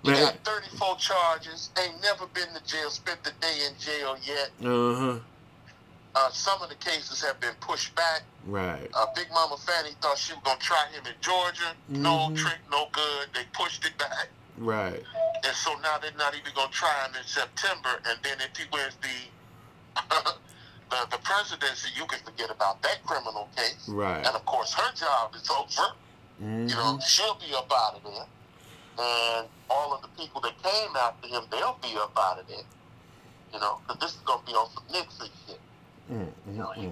He got 34 charges, ain't never been to jail, spent the day in jail yet. Some of the cases have been pushed back. Right. Big Mama Fanny thought she was going to try him in Georgia. No trick, no good. They pushed it back. Right. And so now they're not even going to try him in September. And then if he wins the presidency, you can forget about that criminal case. Right. And of course, her job is over. You know, she'll be up out of there. And all of the people that came after him, they'll be up out of there. You know, because this is going to be on some Nixon shit. You know, you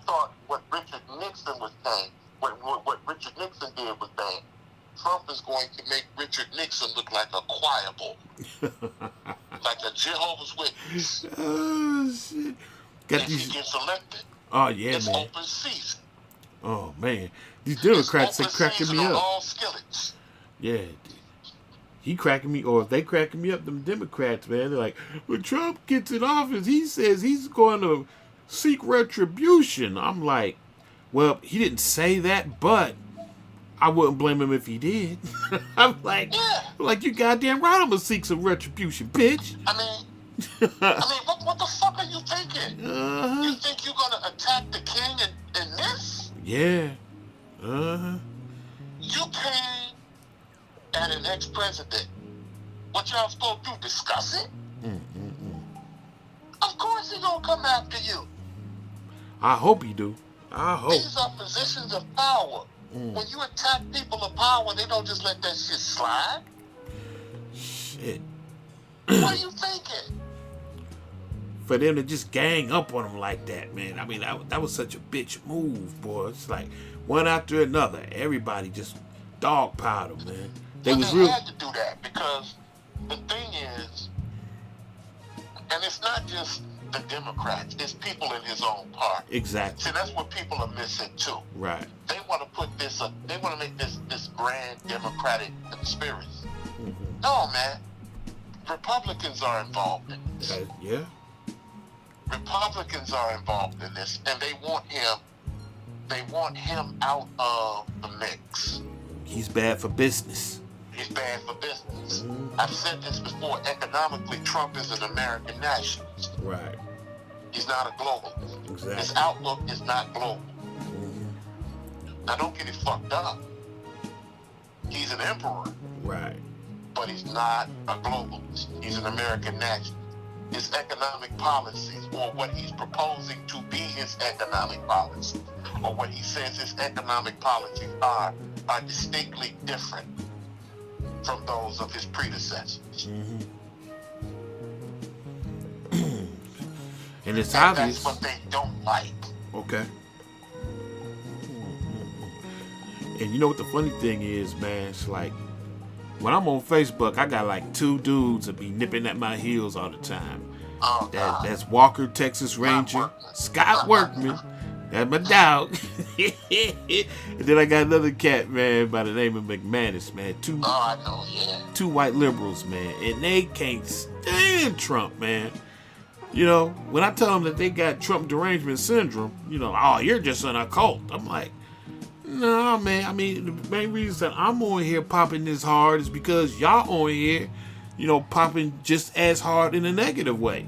thought what Richard Nixon was saying, what Richard Nixon did was bad. Trump is going to make Richard Nixon look like a choir boy. Like a Jehovah's Witness. Oh, shit. If he gets elected, it's man. Open season. Oh, man. These Democrats are cracking me up. All skillets. Yeah. He cracking me, or if they cracking me up, them Democrats, man. They're like, when Trump gets in office, he says he's going to seek retribution. I'm like, well, he didn't say that, but I wouldn't blame him if he did. I'm like, Like, you goddamn right I'm gonna seek some retribution, bitch. I mean, what the fuck are you thinking? You think you're gonna attack the king in this? Yeah. You came at an ex-president. What y'all supposed to do? Discuss it? Of course he gonna come after you. I hope he do. I hope. These are positions of power. When you attack people of power, they don't just let that shit slide. Shit. What are you thinking? For them to just gang up on him like that, man. I mean, that was such a bitch move, boy. It's like one after another. Everybody just dogpiled him, man. They had to do that because the thing is, and it's not just the Democrats, it's people in his own party. Exactly. See, that's what people are missing too. Right. They want to put this up. They want to make this grand Democratic conspiracy. No, man. Republicans are involved in this. Yeah. Republicans are involved in this, and they want him. They want him out of the mix. He's bad for business. He's bad for business. I've said this before. Economically, Trump is an American nationalist. Right. He's not a globalist. Exactly. His outlook is not global. Now, don't get it fucked up. He's an emperor. Right. But he's not a globalist. He's an American nationalist. His economic policies, or what he's proposing to be his economic policy, or what he says his economic policies are distinctly different from those of his predecessors. And it's obvious. That's what they don't like. Okay. And you know what the funny thing is, man? It's like, when I'm on Facebook, I got like 2 dudes that be nipping at my heels all the time. Oh, That's Walker, Texas Ranger, Scott Workman. That's my dog. And then I got another cat, man, by the name of McManus, man. Two white liberals, man. And they can't stand Trump, man. You know, when I tell them that they got Trump derangement syndrome, you know, oh, you're just in a cult. I'm like, no, man. I mean, the main reason that I'm on here popping this hard is because y'all on here, you know, popping just as hard in a negative way.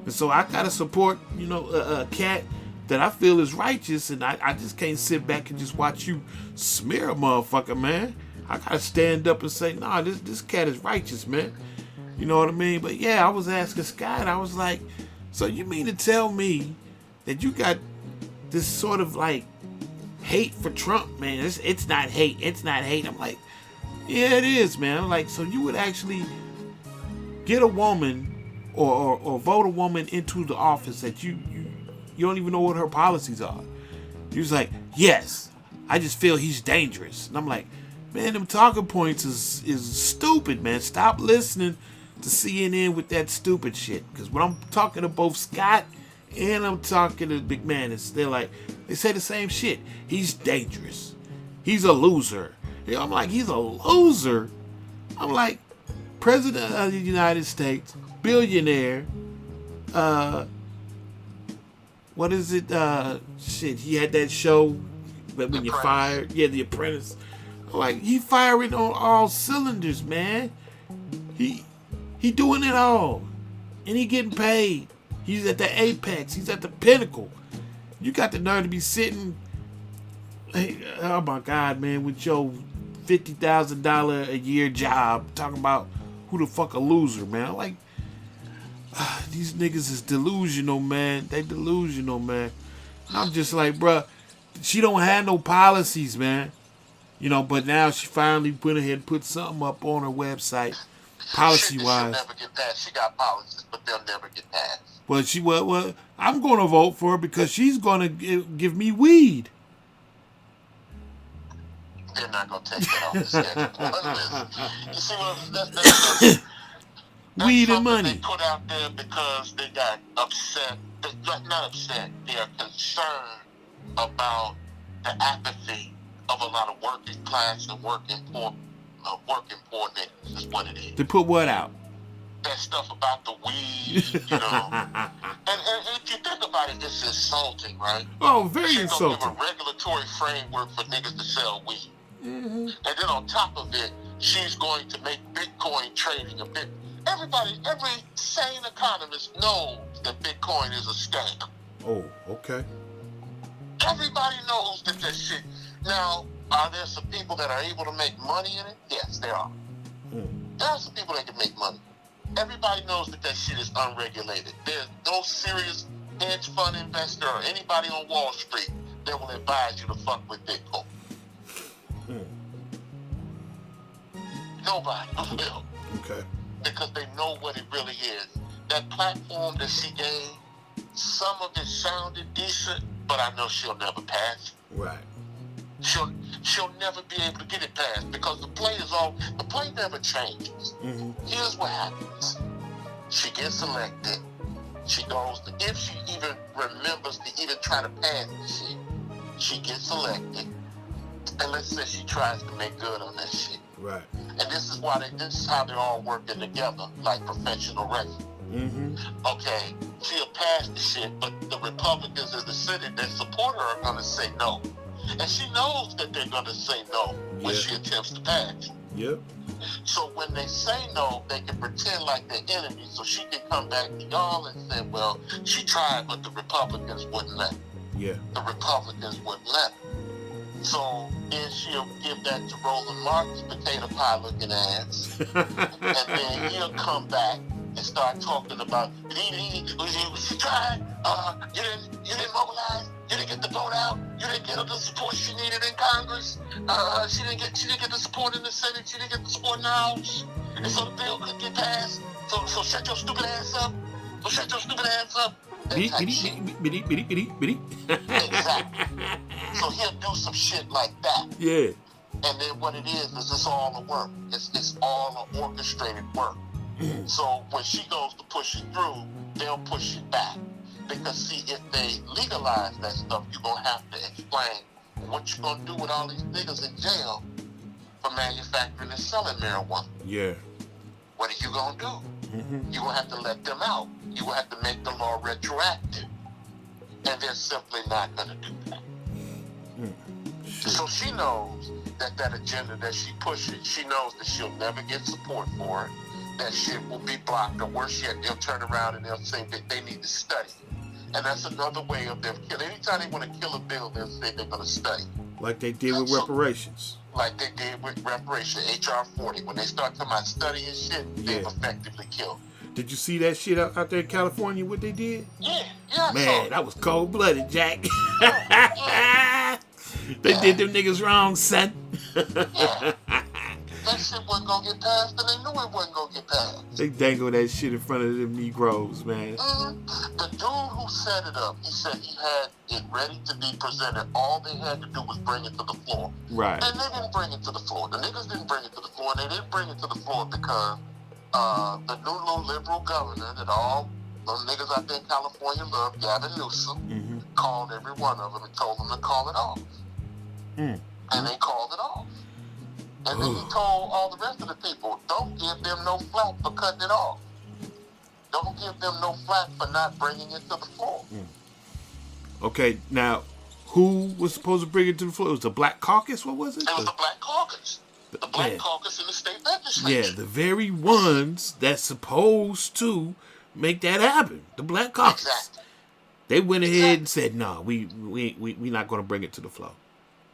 And so I gotta support, you know, a cat that I feel is righteous, and I just can't sit back and just watch you smear a motherfucker, man. I gotta stand up and say, nah, this cat is righteous, man. You know what I mean? But yeah, I was asking Scott, I was like, so you mean to tell me that you got this sort of like hate for Trump, man? It's not hate. It's not hate. I'm like, yeah, it is, man. I'm like, so you would actually get a woman or vote a woman into the office that you don't even know what her policies are. He was like, yes, I just feel he's dangerous. And I'm like, man, them talking points is stupid, man. Stop listening to CNN with that stupid shit. Because when I'm talking to both Scott and I'm talking to McManus, they say the same shit. He's dangerous. He's a loser. You know, I'm like, he's a loser? I'm like, President of the United States, billionaire, what is it? Shit, he had that show when you're fired. Yeah, The Apprentice. I'm like, he firing on all cylinders, man. He doing it all. And he getting paid. He's at the apex. He's at the pinnacle. You got the nerve to be sitting, oh my God, man, with your $50,000 a year job talking about who the fuck a loser, man. I'm like, these niggas is delusional, man. They delusional, man. I'm just like, bruh, she don't have no policies, man. You know, but now she finally went ahead and put something up on her website, policy-wise. She'll never get passed. She got policies, but they'll never get passed. Well, I'm going to vote for her because she's going to give me weed. They're not going to take that off the schedule. You see what that's weed and money. They put out there because they got upset. Not upset. They are concerned about the apathy of a lot of working class and working poor niggas is what it is. They put what out? That stuff about the weed, you know. and if you think about it, it's insulting, right? Oh, very insulting. Give a regulatory framework for niggas to sell weed. And then on top of it, she's going to make Bitcoin trading a bit. Every sane economist knows that Bitcoin is a scam. Oh, okay. Everybody knows that shit. Now, are there some people that are able to make money in it? Yes, there are. There are some people that can make money. Everybody knows that shit is unregulated. There's no serious hedge fund investor or anybody on Wall Street that will advise you to fuck with Bitcoin. Nobody will. Okay. Because they know what it really is. That platform that she gave, some of it sounded decent, but I know she'll never pass. Right. She'll never be able to get it passed because the play never changes. Here's what happens. She gets elected. She goes to, if she even remembers to even try to pass the shit, she gets elected. And let's say she tries to make good on that shit. Right. And this is how they're all working together, like professional wrestling. Okay, she'll pass the shit, but the Republicans in the Senate that support her are gonna say no. And she knows that they're gonna say no when she attempts to pass. Yep. So when they say no, they can pretend like they're enemies, so she can come back to y'all and say, well, she tried, but the Republicans wouldn't let her. Yeah. The Republicans wouldn't let her. So then she'll give that to Roland Martin's potato pie looking ass. And then he'll come back and start talking about, she tried, you didn't mobilize, you didn't get the vote out, you didn't get the support she needed in Congress, she didn't get the support in the Senate, she didn't get the support in the House, and so the bill couldn't get passed, so shut your stupid ass up, Exactly. So he'll do some shit like that. Yeah. And then what it is it's all a work. It's all an orchestrated work. So when she goes to push it through, they'll push it back. Because see, if they legalize that stuff, you're going to have to explain what you're going to do with all these niggas in jail for manufacturing and selling marijuana. Yeah. What are you going to do? You're going to have to let them out. You're going to have to make the law retroactive. And they're simply not going to do that. So she knows that agenda that she pushes, she knows that she'll never get support for it. That shit will be blocked, or worse yet, they'll turn around and they'll say that they need to study. And that's another way of them killing. Anytime they want to kill a bill, they'll say they're going to study. Like they did with reparations. Like they did with reparations, HR 40. When they start talking about studying shit, they've effectively killed. Did you see that shit out there in California, what they did? Yeah. Man, that was cold-blooded, Jack. They did them niggas wrong, son. That shit wasn't going to get passed, and they knew it wasn't going to get passed. They dangled that shit in front of them Negroes, man. The dude who set it up, he said he had it ready to be presented. All they had to do was bring it to the floor. Right. And they didn't bring it to the floor. The niggas didn't bring it to the floor, and they didn't bring it to the floor because the new little liberal governor that all the niggas out there in California love, Gavin Newsom, called every one of them and told them to call it off. And they called it off. And then he told all the rest of the people, don't give them no flack for cutting it off. Don't give them no flack for not bringing it to the floor. Okay, now, who was supposed to bring it to the floor? It was the Black Caucus? What was it? It was the Black Caucus. The Black Caucus in the state legislature. Yeah, the very ones that's supposed to make that happen. The Black Caucus. Exactly. They went ahead and said, no, we not going to bring it to the floor.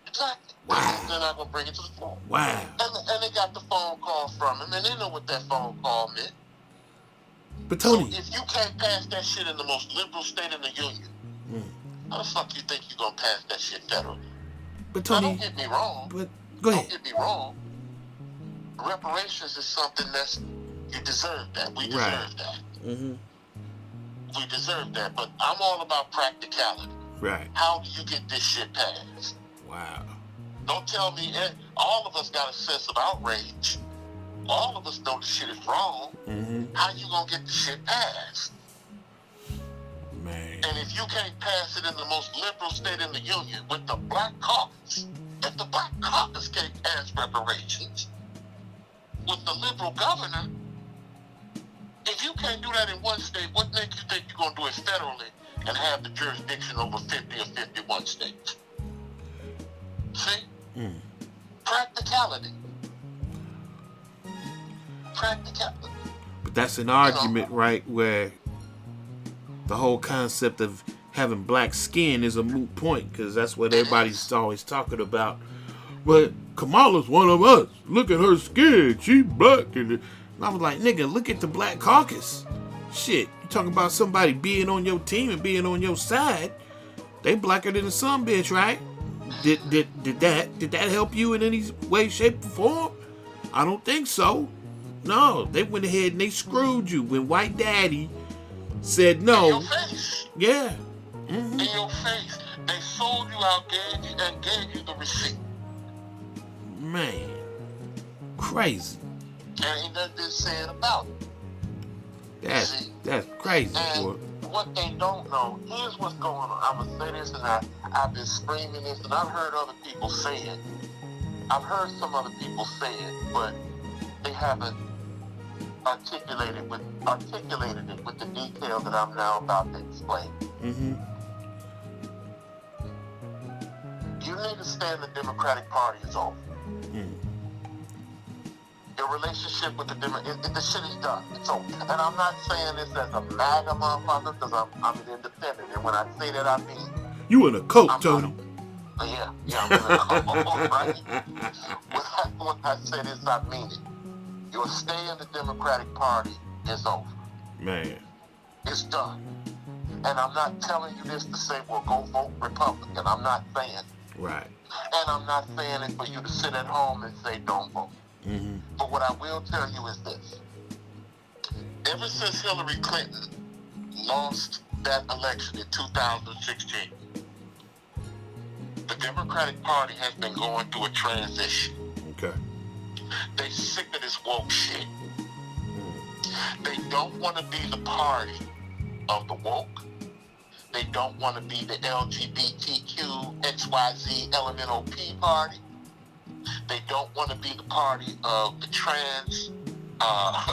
Exactly. Wow. They're not going to bring it to the floor. Wow. And they got the phone call from him, and they know what that phone call meant. But Tony, so if you can't pass that shit in the most liberal state in the union, how the fuck you think you're going to pass that shit federally? But Tony, now, don't get me wrong. But go ahead. Don't get me wrong. Reparations is something that's, you deserve that. We deserve that. We deserve that. But I'm all about practicality. Right. How do you get this shit passed? Wow. Don't tell me, all of us got a sense of outrage. All of us know the shit is wrong. How you gonna get the shit passed? Man. And if you can't pass it in the most liberal state in the union with the Black Caucus, if the Black Caucus can't pass reparations with the liberal governor, if you can't do that in one state, what makes you think you're gonna do it federally and have the jurisdiction over 50 or 51 states? See? Practicality. that's an argument, right, where the whole concept of having black skin is a moot point, because that's what everybody's always talking about. But Kamala's one of us. Look at her skin. She black. And I was like, nigga, look at the Black Caucus. Shit, you talking about somebody being on your team and being on your side. They blacker than some bitch, right? Did that help you in any way, shape, or form? I don't think so. No, they went ahead and they screwed you when White Daddy said no. In your face. Yeah. In your face. They sold you out, gave you the receipt. Man, crazy. And ain't nothing said about it. That's crazy, and boy. What they don't know, here's what's going on. I'm going to say this, and I've been screaming this, and I've heard other people say it. I've heard some other people say it, but they haven't articulated it with the detail that I'm now about to explain. Mm-hmm. You need to stand the Democratic Party is over. Your relationship with the shit is done. It's over. And I'm not saying this as a MAGA motherfucker, because I'm an independent. And when I say that, I mean... You in a cult, Tony. Yeah, I'm in a cult, right? When I say this, I mean it. Your stay in the Democratic Party is over. Man. It's done. And I'm not telling you this to say, well, go vote Republican. I'm not saying. Right. And I'm not saying it for you to sit at home and say, don't vote. Mm-hmm. But what I will tell you is this. Ever since Hillary Clinton lost that election in 2016, the Democratic Party has been going through a transition. Okay. They sick of this woke shit. They don't want to be the party of the woke. They don't want to be the LGBTQ XYZ LMNOP party. They don't want to be the party of the trans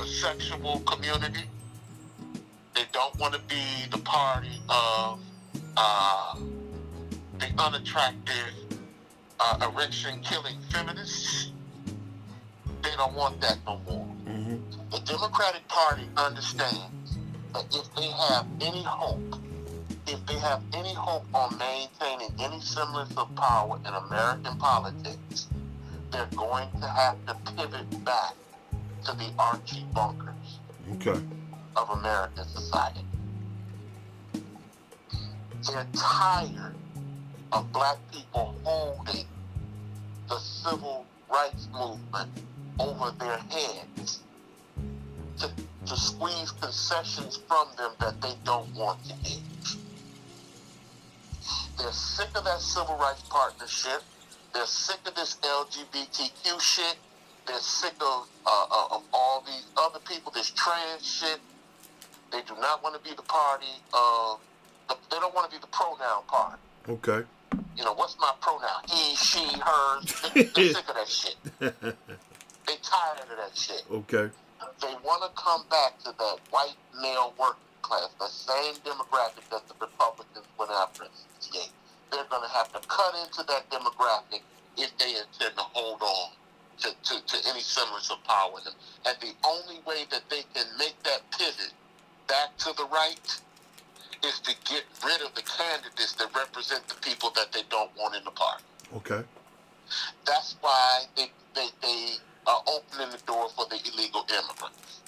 sexual community. They don't want to be the party of the unattractive erection-killing feminists. They don't want that no more. Mm-hmm. The Democratic Party understands that if they have any hope on maintaining any semblance of power in American politics, they're going to have to pivot back to the Archie bunkers of American society. They're tired of black people holding the civil rights movement over their heads to squeeze concessions from them that they don't want to give. They're sick of that civil rights partnership. They're sick of this LGBTQ shit. They're sick of all these other people, this trans shit. They do not want to be the party of... They don't want to be the pronoun party. Okay. You know, what's my pronoun? He, she, hers. They're sick of that shit. They tired of that shit. Okay. They want to come back to that white male working class, the same demographic that the Republicans went after in 68. They're going to have to cut into that demographic if they intend to hold on to any semblance of power in them. And the only way that they can make that pivot back to the right is to get rid of the candidates that represent the people that they don't want in the party. Okay. That's why they are opening the door for the illegal immigrants.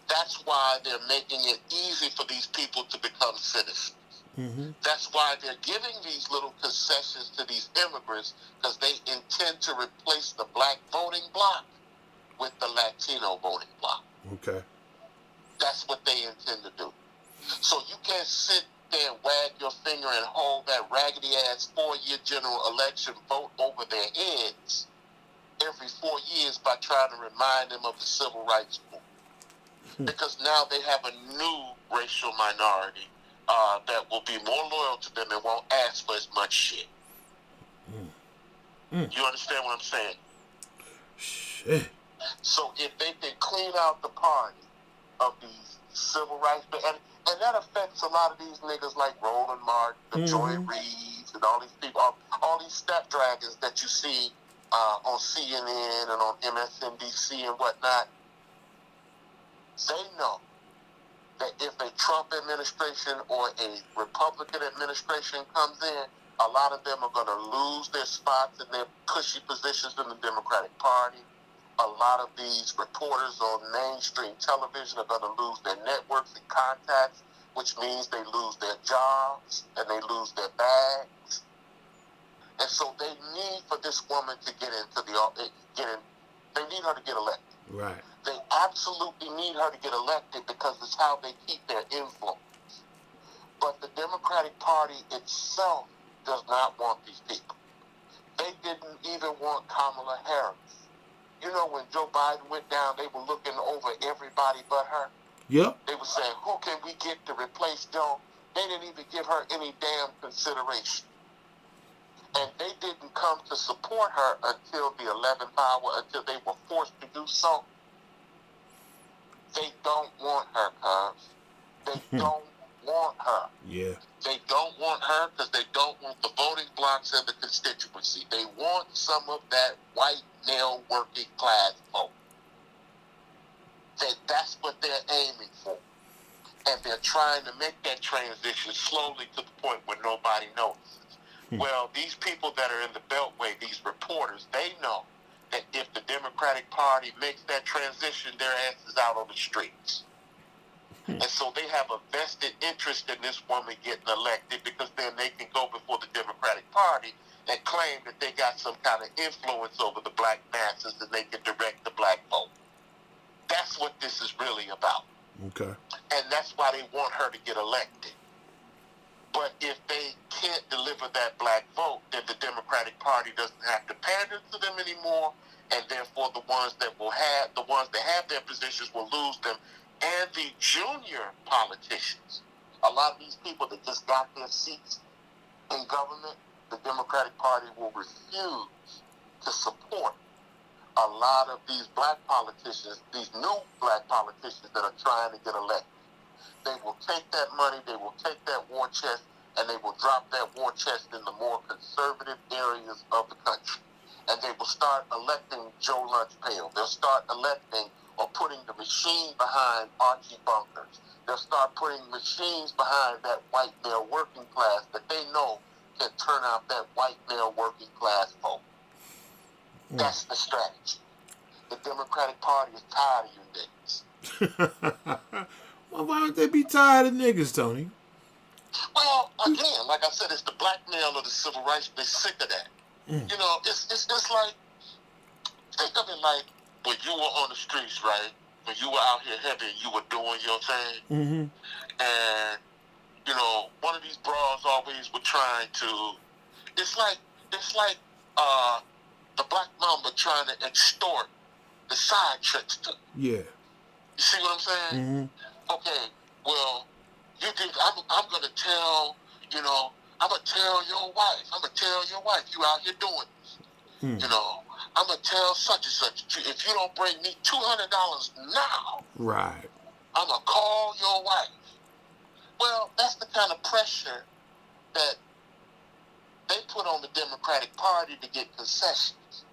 That's why they're making it easy for these people to become citizens. Mm-hmm. That's why they're giving these little concessions to these immigrants, because they intend to replace the black voting bloc with the Latino voting bloc. Okay. That's what they intend to do. So you can't sit there and wag your finger and hold that raggedy-ass 4-year general election vote over their heads every 4 years by trying to remind them of the civil rights movement. Because now they have a new racial minority that will be more loyal to them and won't ask for as much shit. You understand what I'm saying? Shit. So if they can clean out the party of these civil rights, and that affects a lot of these niggas like Roland Martin, the Joy Reeves, and all these people, all these snapdragons that you see on CNN and on MSNBC and whatnot. They know that if a Trump administration or a Republican administration comes in, a lot of them are going to lose their spots and their cushy positions in the Democratic Party. A lot of these reporters on mainstream television are going to lose their networks and contacts, which means they lose their jobs and they lose their bags. And so they need for this woman to get into they need her to get elected. Right. They absolutely need her to get elected because it's how they keep their influence. But the Democratic Party itself does not want these people. They didn't even want Kamala Harris. You know, when Joe Biden went down, they were looking over everybody but her. Yep. They were saying, who can we get to replace Joe? They didn't even give her any damn consideration. And they didn't come to support her until the 11th hour, until they were forced to do so. They don't want her, cuz. They don't want her. Yeah. They don't want her because they don't want the voting blocks and the constituency. They want some of that white male working class vote. That's what they're aiming for. And they're trying to make that transition slowly to the point where nobody notices. Well, these people that are in the Beltway, these reporters, they know that if the Democratic Party makes that transition, their ass is out on the streets. And so they have a vested interest in this woman getting elected because then they can go before the Democratic Party and claim that they got some kind of influence over the black masses and they can direct the black vote. That's what this is really about. Okay. And that's why they want her to get elected. But if they can't deliver that black vote, then the Democratic Party doesn't have to pander to them anymore, and therefore the ones that have their positions will lose them. And the junior politicians, a lot of these people that just got their seats in government, the Democratic Party will refuse to support a lot of these black politicians, these new black politicians that are trying to get elected. They will take that money, they will take that war chest, and they will drop that war chest in the more conservative areas of the country. And they will start electing Joe Lunch Pail. They'll start electing or putting the machine behind Archie Bunkers. They'll start putting machines behind that white male working class that they know can turn out that white male working class vote. That's the strategy. The Democratic Party is tired of you niggas. Well, why would they be tired of niggas, Tony? Well, again, like I said, it's the blackmail of the civil rights. They're sick of that. You know, it's like, think of it like when you were on the streets, right? When you were out here heavy and you were doing your thing. Mm-hmm. And, you know, one of these bras always were trying to, it's like the black mamba trying to extort the side trickster. Yeah. You see what I'm saying? Mm-hmm. Okay, well, I'm going to tell, you know, I'm going to tell your wife. I'm going to tell your wife you out here doing this. You know, I'm going to tell such and such. If you don't bring me $200 now, right, I'm going to call your wife. Well, that's the kind of pressure that they put on the Democratic Party to get concessions.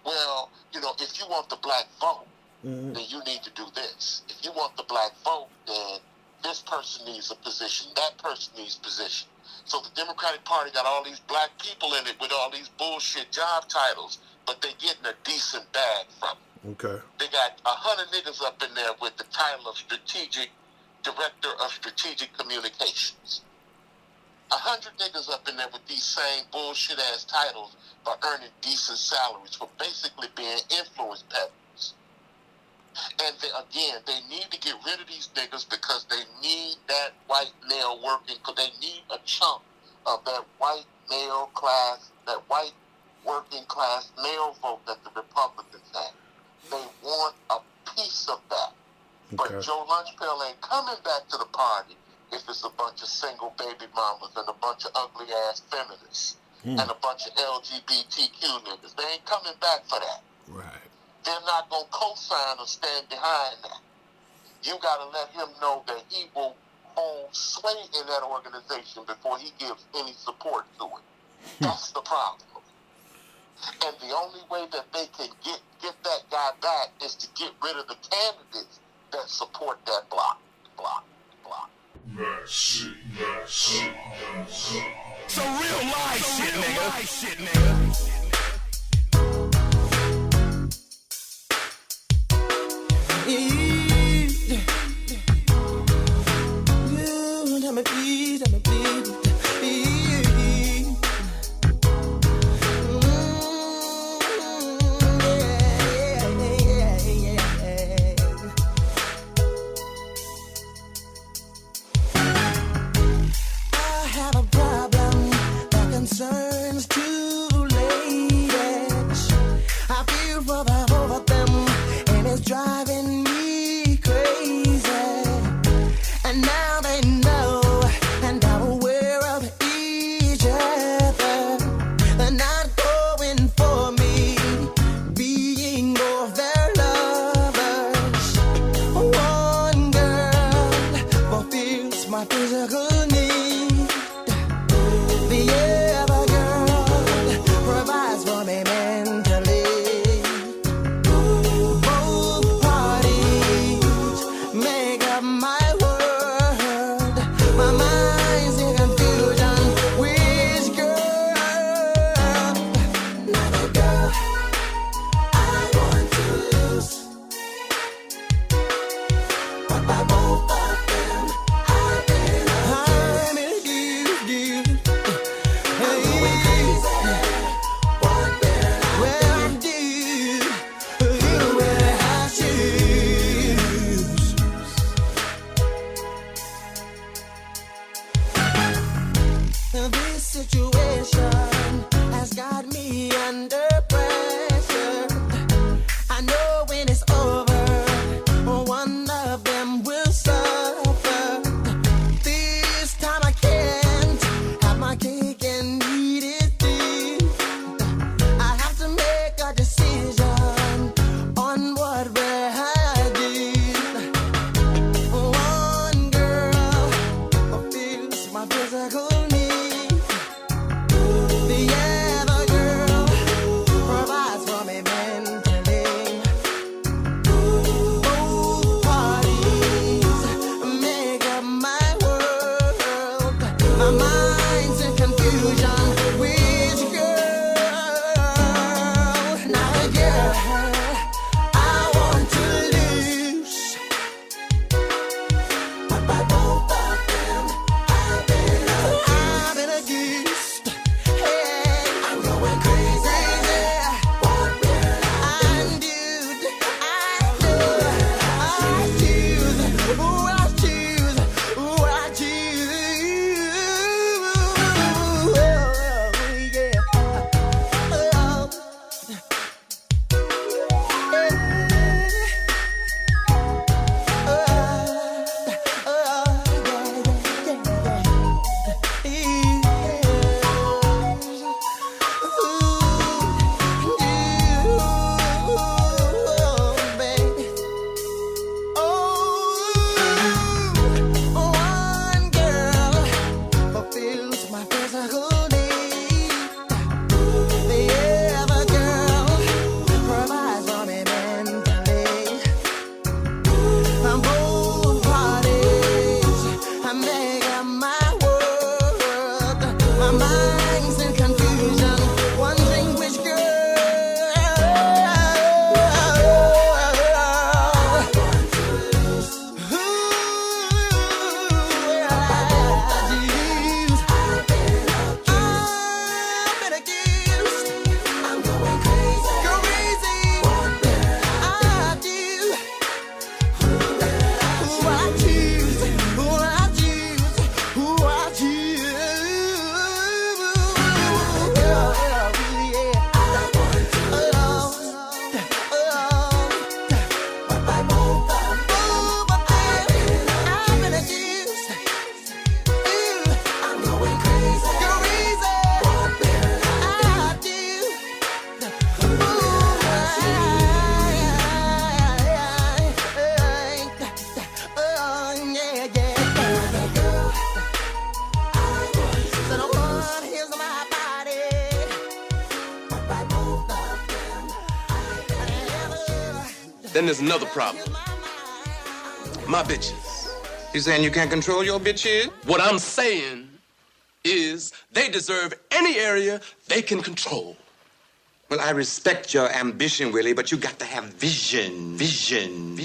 Well, you know, if you want the black vote, then you need to do this. If you want the black vote, then this person needs a position, that person needs a position. So the Democratic Party got all these black people in it with all these bullshit job titles, but they getting a decent bag from it. Okay. They got 100 niggas up in there with the title of Director of Strategic Communications. 100 niggas up in there with these same bullshit-ass titles but earning decent salaries for basically being influence peddlers. And they need to get rid of these niggas because they need that white male working, because they need a chunk of that white male class, that white working class male vote that the Republicans have. They want a piece of that. Okay. But Joe Lunchpail ain't coming back to the party if it's a bunch of single baby mamas and a bunch of ugly ass feminists and a bunch of LGBTQ niggas. They ain't coming back for that. Right. They're not going to co-sign or stand behind that. You got to let him know that he will hold sway in that organization before he gives any support to it. That's the problem. And the only way that they can get that guy back is to get rid of the candidates that support that block. Some real life shit, nigga. Concerns two ladies. I feel for the both of them, and it's driving me crazy. And now they know, and I'm aware of each other. They're not going for me, being both their lovers. One girl fulfills my physical need. The other girl provides for me mentally. Both parties make up my world. My mind's in confusion. Which girl? Another girl I want to lose. But by both of them I've been abused. This situation has got me under pressure. I know when it's over, one of them will suffer. This time I can't have my cake and eat it too. I have to make a decision on what will I do. One girl fulfills my physical need. The other girl provides for me mentally. Both parties make up my world. My mind's in confusion. Which girl? Not a girl I want to lose. But by both of them I've been accused. Hey, I'm going crazy. What will I do? I choose. Who I choose. Who I choose. Oh, yeah. One girl fulfills my physical need. The other girl provides for me mentally. Both parties make up my world. My mind's in confusion, wondering which girl. Who will I choose? I've been accused. I'm going crazy. What will I do? Who I choose, who I choose, who I choose. Yeah. I want to lose. But by both of them I've been accused. I'm going crazy. What will I do? Then there's another problem. my bitches. You saying you can't control your bitches? What I'm saying is they deserve any area they can control. Well, I respect your ambition, Willie, but you got to have vision. Vision.